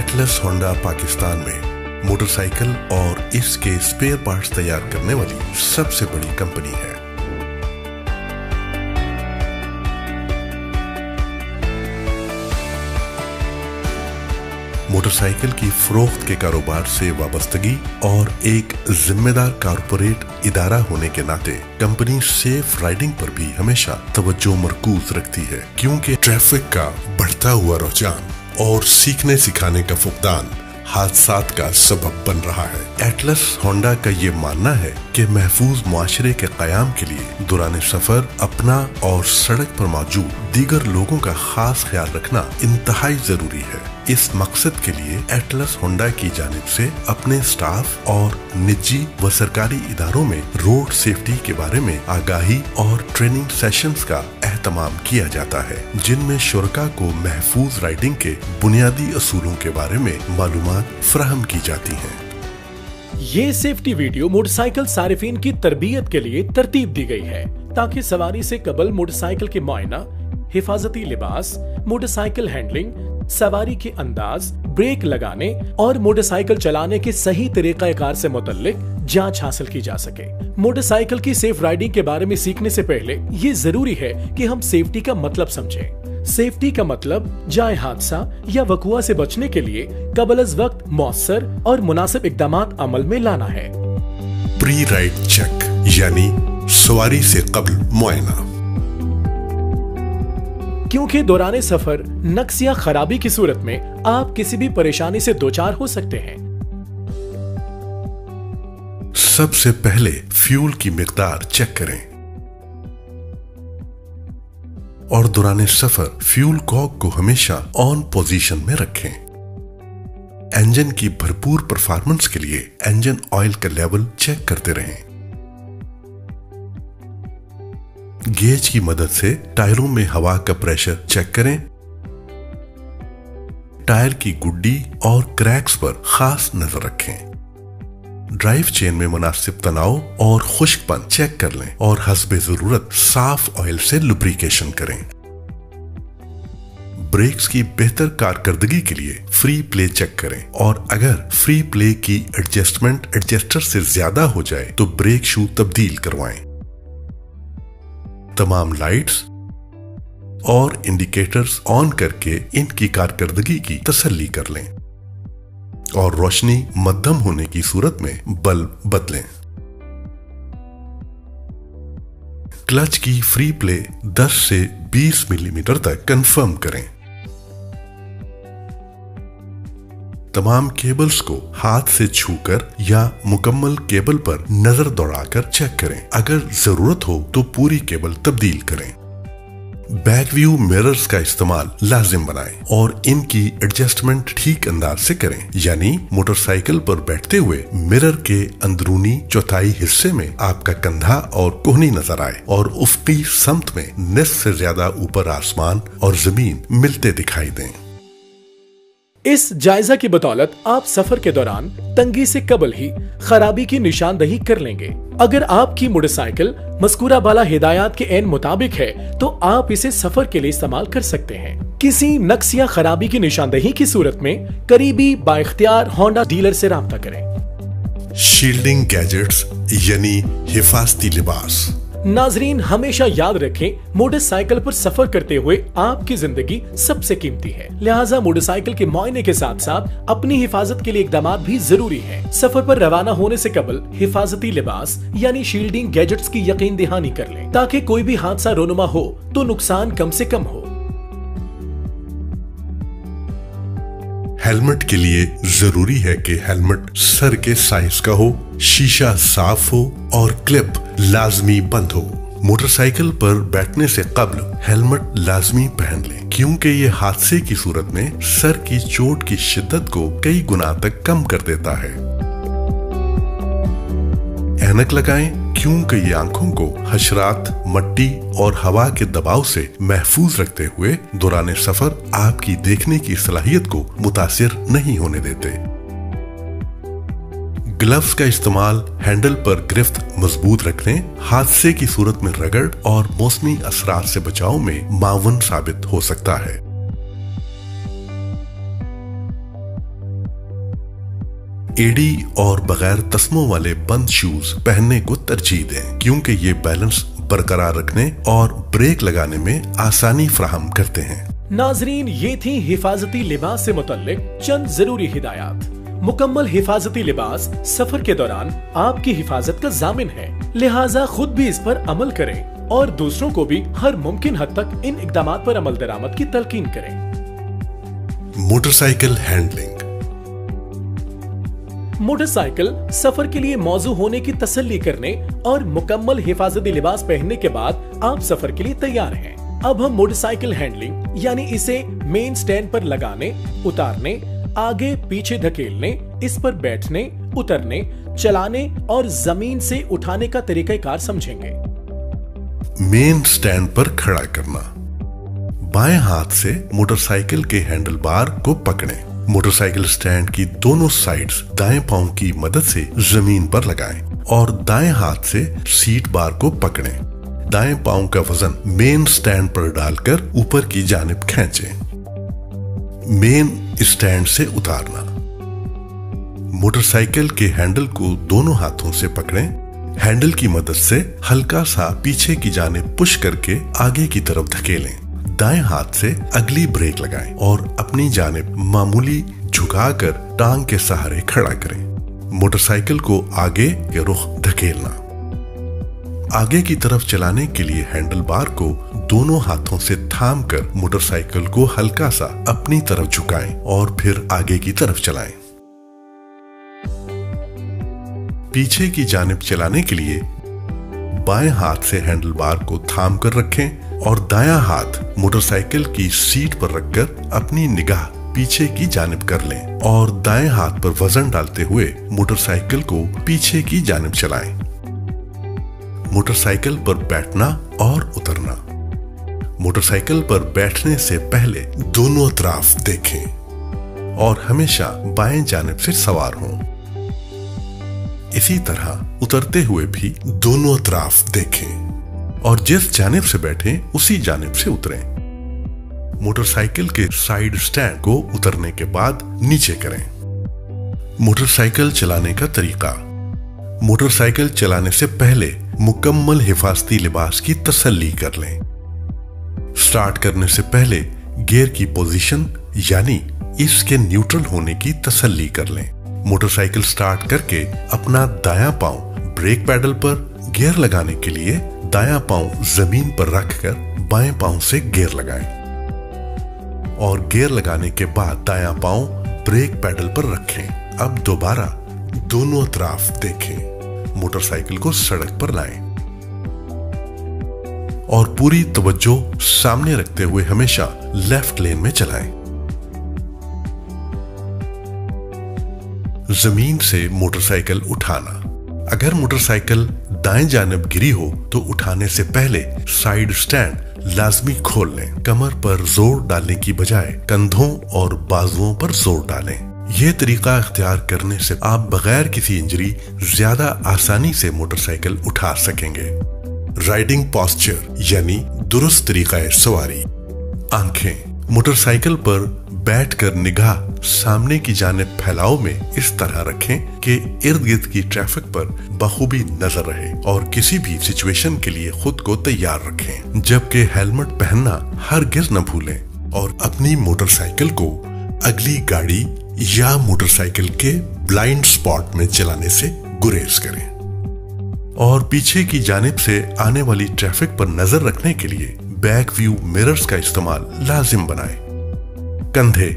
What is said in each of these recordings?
Atlas Honda Pakistan में motorcycle और इसके स्पेयर पार्ट्स तैयार करने वाली सबसे बड़ी कंपनी है। मोटरसाइकिल की फरोख्त के कारोबार से वाबस्तगी और एक जिम्मेदार कारपोरेट इदारा होने के नाते कंपनी सेफ राइडिंग पर भी हमेशा तवज्जो मरकूज रखती है, क्योंकि ट्रैफिक का बढ़ता हुआ रुझान और सीखने सिखाने का फुकदान हादसात का सबब बन रहा है। एटलस होंडा का ये मानना है कि महफूज मुआशरे के क़याम के लिए दौरान सफर अपना और सड़क पर मौजूद दीगर लोगों का खास ख्याल रखना इंतहाई जरूरी है। इस मकसद के लिए एटलस होंडा की जानिब से अपने स्टाफ और निजी व सरकारी इदारों में रोड सेफ्टी के बारे में आगाही और ट्रेनिंग सेशंस का एहतमाम किया जाता है, जिनमें शुरका को महफूज राइडिंग के बुनियादी असूलों के बारे में मालूमात फराहम की जाती हैं। ये सेफ्टी वीडियो मोटरसाइकिल सारिफीन की तरबियत के लिए तरतीब दी गई है ताकि सवारी से कबल मोटरसाइकिल के मुआयना, हिफाजती लिबास, मोटरसाइकिल हैंडलिंग, सवारी के अंदाज, ब्रेक लगाने और मोटरसाइकिल चलाने के सही तरीक़ाकार से मुतल्लिक जांच हासिल की जा सके। मोटरसाइकिल की सेफ राइडिंग के बारे में सीखने से पहले ये जरूरी है कि हम सेफ्टी का मतलब समझें। सेफ्टी का मतलब जाए हादसा या वकुआ से बचने के लिए कबल अज़ वक्त मौसर और मुनासिब इक़दामात अमल में लाना है। प्री राइड चेक यानी सवारी से कबल मुआयना, क्योंकि दौरान सफर नक्स या खराबी की सूरत में आप किसी भी परेशानी से दोचार हो सकते हैं। सबसे पहले फ्यूल की मिकदार चेक करें और दौरान सफर फ्यूल कॉक को हमेशा ऑन पोजीशन में रखें। इंजन की भरपूर परफॉर्मेंस के लिए इंजन ऑयल का लेवल चेक करते रहें। गेज की मदद से टायरों में हवा का प्रेशर चेक करें। टायर की गुड्डी और क्रैक्स पर खास नजर रखें। ड्राइव चेन में मुनासिब तनाव और खुश्कपन चेक कर लें और हस्बे जरूरत साफ ऑयल से लुब्रिकेशन करें। ब्रेक्स की बेहतर कारकर्दगी के लिए फ्री प्ले चेक करें और अगर फ्री प्ले की एडजस्टमेंट एडजस्टर से ज्यादा हो जाए तो ब्रेक शू तब्दील करवाएं। तमाम लाइट्स और इंडिकेटर्स ऑन करके इनकी कारकर्दगी की तसल्ली कर लें और रोशनी मध्यम होने की सूरत में बल्ब बदलें। क्लच की फ्री प्ले 10 से 20 मिलीमीटर तक कंफर्म करें। तमाम केबल्स को हाथ से छूकर या मुकम्मल केबल पर नजर दौड़ाकर चेक करें। अगर जरूरत हो तो पूरी केबल तब्दील करें। बैक व्यू मिरर्स का इस्तेमाल लाजिम बनाएं और इनकी एडजस्टमेंट ठीक अंदाज से करें, यानी मोटरसाइकिल पर बैठते हुए मिरर के अंदरूनी चौथाई हिस्से में आपका कंधा और कोहनी नजर आए और उफ़क़ी समत में निस्फ से ज्यादा ऊपर आसमान और जमीन मिलते दिखाई दें। इस जायजा की बदौलत आप सफर के दौरान तंगी से कबल ही खराबी की निशानदही कर लेंगे। अगर आपकी मोटरसाइकिल मज़कूरा बाला हिदायत के एन मुताबिक है तो आप इसे सफर के लिए इस्तेमाल कर सकते हैं। किसी नक्स या खराबी की निशानदही की सूरत में करीबी बाइख्तियार होंडा डीलर से राब्ता करें। शील्डिंग गैजेट्स यानी हिफाजती लिबास। नाजरीन, हमेशा याद रखें, मोटरसाइकिल पर सफर करते हुए आपकी जिंदगी सबसे कीमती है, लिहाजा मोटरसाइकिल के मुआयने के साथ साथ अपनी हिफाजत के लिए इक़दामात भी जरूरी हैं। सफर पर रवाना होने से कबल हिफाजती लिबास यानी शील्डिंग गैजेट्स की यकीन दहानी कर लें ताकि कोई भी हादसा रोनुमा हो तो नुकसान कम से कम हो। हेलमेट के लिए जरूरी है कि हेलमेट सर के साइज का हो, शीशा साफ हो और क्लिप लाजमी बंद हो। मोटरसाइकिल पर बैठने से कबल हेलमेट लाजमी पहन लें, क्योंकि ये हादसे की सूरत में सर की चोट की शिद्दत को कई गुना तक कम कर देता है। ऐनक लगाएं, क्योंकि ये आंखों को हशरात, मट्टी और हवा के दबाव से महफूज रखते हुए दौरान सफर आपकी देखने की सलाहियत को मुतासिर नहीं होने देते। ग्लव्स का इस्तेमाल हैंडल पर गिरफ्त मजबूत रखने, हादसे की सूरत में रगड़ और मौसमी असरात से बचाव में मावन साबित हो सकता है। एडी और बगैर तस्मों वाले बंद शूज पहनने को तरजीह दें, क्योंकि ये बैलेंस बरकरार रखने और ब्रेक लगाने में आसानी फराहम करते हैं। नाजरीन, ये थी हिफाजती लिबास से मुतल्लिक चंद जरूरी हिदायत। मुकम्मल हिफाजती लिबास सफर के दौरान आपकी हिफाजत का जामिन है, लिहाजा खुद भी इस पर अमल करें और दूसरों को भी हर मुमकिन हद तक इन इक़दामात पर अमल दरामद की तलकीन करें। Motorcycle handling. मोटरसाइकिल सफर के लिए मौजू होने की तसल्ली करने और मुकम्मल हिफाजती लिबास पहनने के बाद आप सफर के लिए तैयार हैं। अब हम मोटरसाइकिल हैंडलिंग यानी इसे मेन स्टैंड पर लगाने, उतारने, आगे पीछे धकेलने, इस पर बैठने, उतरने, चलाने और जमीन से उठाने का तरीकाकार समझेंगे। मेन स्टैंड पर खड़ा करना। बाएं हाथ से मोटरसाइकिल के हैंडल बार को पकड़ें। मोटरसाइकिल स्टैंड की दोनों साइड्स दाएं पांव की मदद से जमीन पर लगाएं और दाएं हाथ से सीट बार को पकड़ें। दाएं पांव का वजन मेन स्टैंड पर डालकर ऊपर की जानिब खींचें। मेन स्टैंड से उतारना। मोटरसाइकिल के हैंडल को दोनों हाथों से पकड़ें। हैंडल की मदद से हल्का सा पीछे की जानिब पुश करके आगे की तरफ धकेलें। दाएं हाथ से अगली ब्रेक लगाएं और अपनी जानिब मामूली झुकाकर टांग के सहारे खड़ा करें। मोटरसाइकिल को आगे के रुख धकेलना। आगे की तरफ चलाने के लिए हैंडल बार को दोनों हाथों से थामकर मोटरसाइकिल को हल्का सा अपनी तरफ झुकाएं और फिर आगे की तरफ चलाएं। पीछे की जानिब चलाने के लिए बाएं हाथ से हैंडल बार को थाम कर रखें और दायां हाथ मोटरसाइकिल की सीट पर रखकर अपनी निगाह पीछे की जानिब कर लें और दाएं हाथ पर वजन डालते हुए मोटरसाइकिल को पीछे की जानिब चलाएं। मोटरसाइकिल पर बैठना और उतरना। मोटरसाइकिल पर बैठने से पहले दोनों तरफ देखें और हमेशा बाएं जानिब से सवार हों। इसी तरह उतरते हुए भी दोनों तरफ देखें और जिस जानिब से बैठे उसी जानिब से उतरें। मोटरसाइकिल के साइड स्टैंड को उतरने के बाद नीचे करें। मोटरसाइकिल चलाने का तरीका। मोटरसाइकिल चलाने से पहले मुकम्मल हिफाजती लिबास की तसल्ली कर लें। स्टार्ट करने से पहले गियर की पोजीशन यानी इसके न्यूट्रल होने की तसल्ली कर लें। मोटरसाइकिल स्टार्ट करके अपना दायां पांव ब्रेक पैडल पर, गियर लगाने के लिए दायां पांव जमीन पर रखकर बाएं पांव से गियर लगाएं और गियर लगाने के बाद दायां पांव ब्रेक पैडल पर रखें। अब दोबारा दोनों तरफ देखें। मोटरसाइकिल को सड़क पर लाएं और पूरी तवज्जो सामने रखते हुए हमेशा लेफ्ट लेन में चलाएं। जमीन से मोटरसाइकिल उठाना। अगर मोटरसाइकिल दाएं जानिब गिरी हो तो उठाने से पहले साइड स्टैंड लाजमी खोल लें। कमर पर जोर डालने की बजाय कंधों और बाजुओं पर जोर डालें। यह तरीका इख्तियार करने से आप बगैर किसी इंजरी ज्यादा आसानी से मोटरसाइकिल उठा सकेंगे। राइडिंग पोस्चर यानी दुरुस्त तरीका सवारी। आंखें। मोटरसाइकिल पर बैठकर निगाह सामने की जानिब फैलाव में इस तरह रखें कि इर्द गिर्द की ट्रैफिक पर बखूबी नजर रहे और किसी भी सिचुएशन के लिए खुद को तैयार रखें। जबकि हेलमेट पहनना हरगिज न भूलें और अपनी मोटरसाइकिल को अगली गाड़ी या मोटरसाइकिल के ब्लाइंड स्पॉट में चलाने से गुरेज करें और पीछे की जानिब से आने वाली ट्रैफिक पर नजर रखने के लिए बैक व्यू मिरर्स का इस्तेमाल लाजिम बनाएं। कंधे।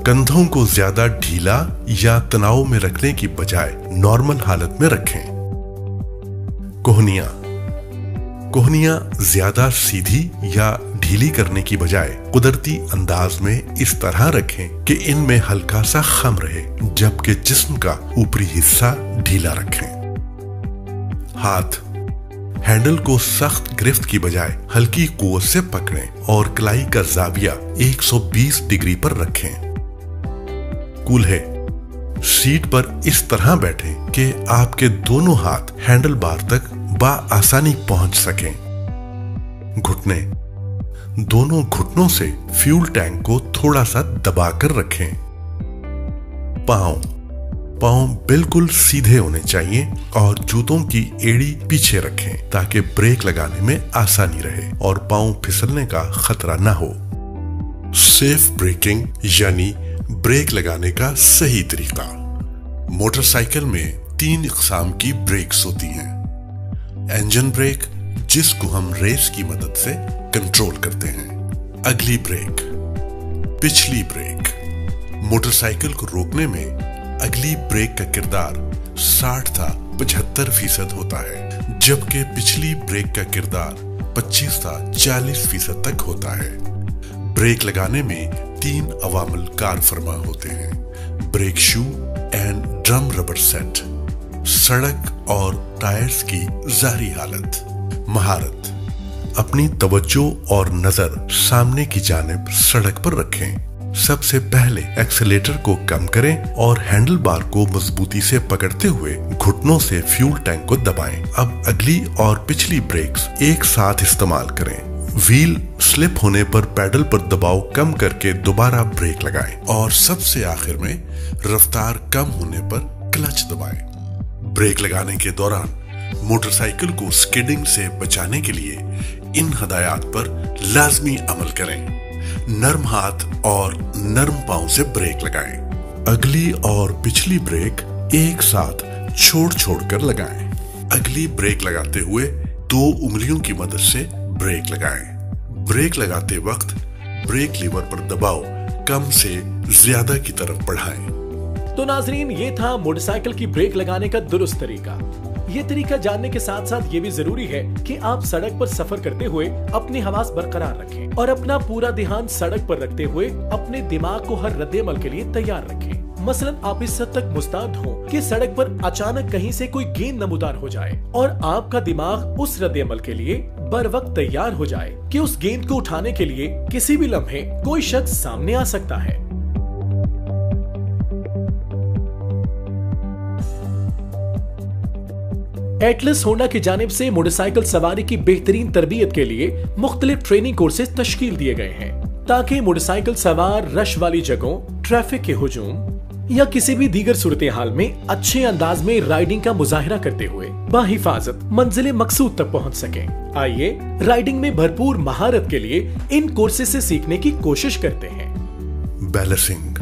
कंधों को ज्यादा ढीला या तनाव में रखने की बजाय नॉर्मल हालत में रखें। कोहनियां। कोहनियां ज्यादा सीधी या ढीली करने की बजाय कुदरती अंदाज में इस तरह रखें कि इनमें हल्का सा खम रहे, जबकि जिस्म का ऊपरी हिस्सा ढीला रखें। हाथ। हैंडल को सख्त गिरफ्त की बजाय हल्की कुव्वत से पकड़ें और कलाई का जाविया 120 डिग्री पर रखें। कूल्हे। सीट पर इस तरह बैठें कि आपके दोनों हाथ हैंडल बार तक आसानी पहुंच सकें। घुटने। दोनों घुटनों से फ्यूल टैंक को थोड़ा सा दबाकर रखें। पांव। पांव बिल्कुल सीधे होने चाहिए और जूतों की एड़ी पीछे रखें ताकि ब्रेक लगाने में आसानी रहे और पांव फिसलने का खतरा न हो। सेफ ब्रेकिंग यानी ब्रेक लगाने का सही तरीका। मोटरसाइकिल में 3 इकसाम की ब्रेक्स होती हैं। इंजन ब्रेक, जिसको हम रेस की मदद से कंट्रोल करते हैं। अगली ब्रेक, पिछली ब्रेक। मोटरसाइकिल को रोकने में अगली ब्रेक का किरदार 60 था 75% होता है, जबकि पिछली ब्रेक का किरदार 25 था 40% तक होता है। ब्रेक लगाने में 3 अवामिल कार फरमा होते हैं: brake shoe and drum rubber set, सड़क और टायर्स की जारी हालत। महारत, अपनी तवज्जो और नजर सामने की जानिब सड़क पर रखें। सबसे पहले एक्सेलेरेटर को कम करें और हैंडल बार को मजबूती से पकड़ते हुए घुटनों से फ्यूल टैंक को दबाएं। अब अगली और पिछली ब्रेक्स एक साथ इस्तेमाल करें। व्हील स्लिप होने पर पैडल पर दबाव कम करके दोबारा ब्रेक लगाएं और सबसे आखिर में रफ्तार कम होने पर क्लच दबाएं। ब्रेक लगाने के दौरान मोटरसाइकिल को स्किडिंग से बचाने के लिए इन हदायत पर लाजमी अमल करें। नर्म हाथ और नर्म पांव से ब्रेक लगाएं। अगली और पिछली ब्रेक एक साथ छोड़ कर लगाएं। अगली ब्रेक लगाते हुए 2 उंगलियों की मदद से ब्रेक लगाएं। ब्रेक लगाते वक्त ब्रेक लीवर पर दबाव कम से ज्यादा की तरफ बढ़ाएं। तो नाजरीन, ये था मोटरसाइकिल की ब्रेक लगाने का दुरुस्त तरीका। ये तरीका जानने के साथ साथ ये भी जरूरी है कि आप सड़क पर सफर करते हुए अपने हवास बरकरार रखें और अपना पूरा ध्यान सड़क पर रखते हुए अपने दिमाग को हर रद्द-ए-अमल के लिए तैयार रखें। मसलन आप इस हद तक मुस्तैद हो कि सड़क पर अचानक कहीं से कोई गेंद नमूदार हो जाए और आपका दिमाग उस रद्द-ए-अमल के लिए बर वक्त तैयार हो जाए कि उस गेंद को उठाने के लिए किसी भी लम्हे कोई शख्स सामने आ सकता है। एटलस होंडा की जानिब से मोटरसाइकिल सवारी की बेहतरीन तरबियत के लिए मुख्तलिफ ट्रेनिंग कोर्सेज तश्कील दिए गए हैं ताकि मोटरसाइकिल सवार रश वाली जगहों, ट्रैफिक के हुजूम या किसी भी दीगर सूरत हाल में अच्छे अंदाज में राइडिंग का मुजाहिरा करते हुए बाहिफाजत मंजिल मकसूद तक पहुंच सकें। आइए राइडिंग में भरपूर महारत के लिए इन कोर्सेज से सीखने की कोशिश करते हैं। Balancing,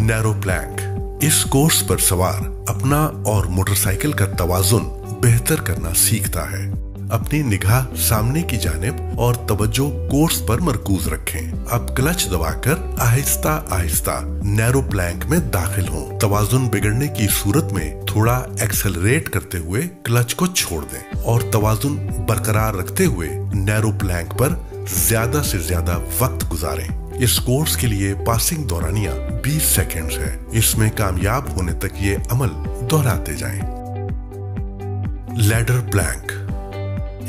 narrow plank. इस कोर्स पर सवार अपना और मोटरसाइकिल का तवाजुन बेहतर करना सीखता है। अपनी निगाह सामने की जानिब और तवज्जो कोर्स पर मरकूज रखें। अब क्लच दबाकर आहिस्ता आहिस्ता नैरो प्लैंक में दाखिल हों। तवाजुन बिगड़ने की सूरत में थोड़ा एक्सेलरेट करते हुए क्लच को छोड़ दें और तवाजुन बरकरार रखते हुए नैरो प्लैंक पर ज्यादा से ज्यादा वक्त गुजारें। इस कोर्स के लिए पासिंग दौरानिया 20 सेकेंड्स है। इसमें कामयाब होने तक ये अमल दोहराते जाएं। Ladder Planck.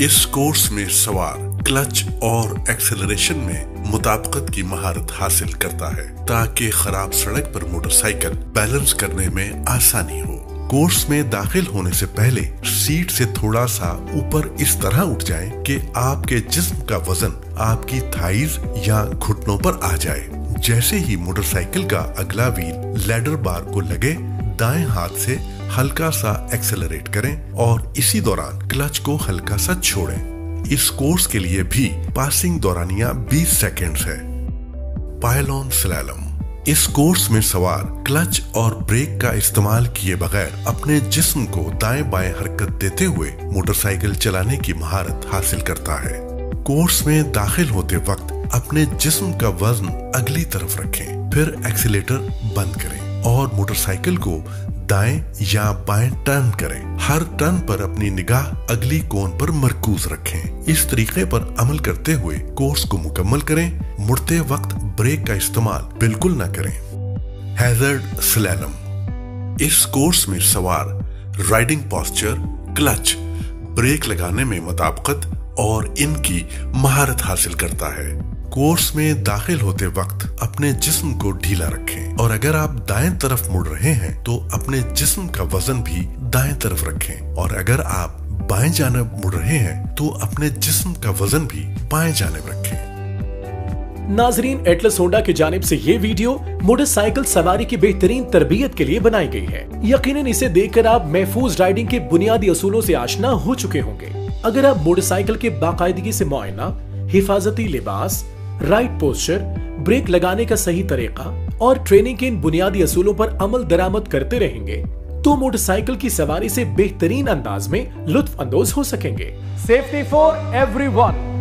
इस कोर्स में सवार क्लच और एक्सेलरेशन में मुताबिकत की महारत हासिल करता है ताकि खराब सड़क पर मोटरसाइकिल बैलेंस करने में आसानी हो। कोर्स में दाखिल होने से पहले सीट से थोड़ा सा ऊपर इस तरह उठ जाएं कि आपके जिस्म का वजन आपकी थाइज या घुटनों पर आ जाए। जैसे ही मोटरसाइकिल का अगला व्हील लैडर बार को लगे, दाएं हाथ से हल्का सा एक्सेलरेट करें और इसी दौरान क्लच को हल्का सा छोड़ें। इस कोर्स के लिए भी पासिंग दौरानिया 20 सेकेंड्स है। Pylon slalom. इस कोर्स में सवार क्लच और ब्रेक का इस्तेमाल किए बगैर अपने जिस्म को दाएं बाएं हरकत देते हुए मोटरसाइकिल चलाने की महारत हासिल करता है। कोर्स में दाखिल होते वक्त अपने जिस्म का वजन अगली तरफ रखें, फिर एक्सीलेटर बंद करें और मोटरसाइकिल को दाएं या बाएं टर्न करें। हर टर्न पर अपनी निगाह अगली कोन पर मरकूज रखें। इस तरीके पर अमल करते हुए कोर्स को मुकम्मल करें। मुड़ते वक्त ब्रेक का इस्तेमाल बिल्कुल न करें। Hazard slalom. इस कोर्स में सवार राइडिंग पोस्चर, क्लच, ब्रेक लगाने में मुताबिकत और इनकी महारत हासिल करता है। कोर्स में दाखिल होते वक्त अपने जिस्म को ढीला रखें और अगर आप दाएं तरफ मुड़ रहे हैं तो अपने जिस्म का वजन भी दाएं तरफ रखें और अगर आप बाएं जानिब मुड़ रहे हैं तो अपने जिस्म का वजन भी बाएं जानिब रखें। नाजरीन, एटलस होंडा की जानिब से ये वीडियो मोटरसाइकिल सवारी की बेहतरीन तरबियत के लिए बनाई गई है। यकीनन इसे देखकर आप महफूज राइडिंग के बुनियादी असूलों से आशना हो चुके होंगे। अगर आप मोटरसाइकिल के बाकायदगी से मुआयना, हिफाजती लिबास, राइट पोस्चर, ब्रेक लगाने का सही तरीका और ट्रेनिंग के इन बुनियादी असूलों पर अमल दरामद करते रहेंगे तो मोटरसाइकिल की सवारी से बेहतरीन अंदाज में लुत्फ अंदोज हो सकेंगे। Safety for everyone.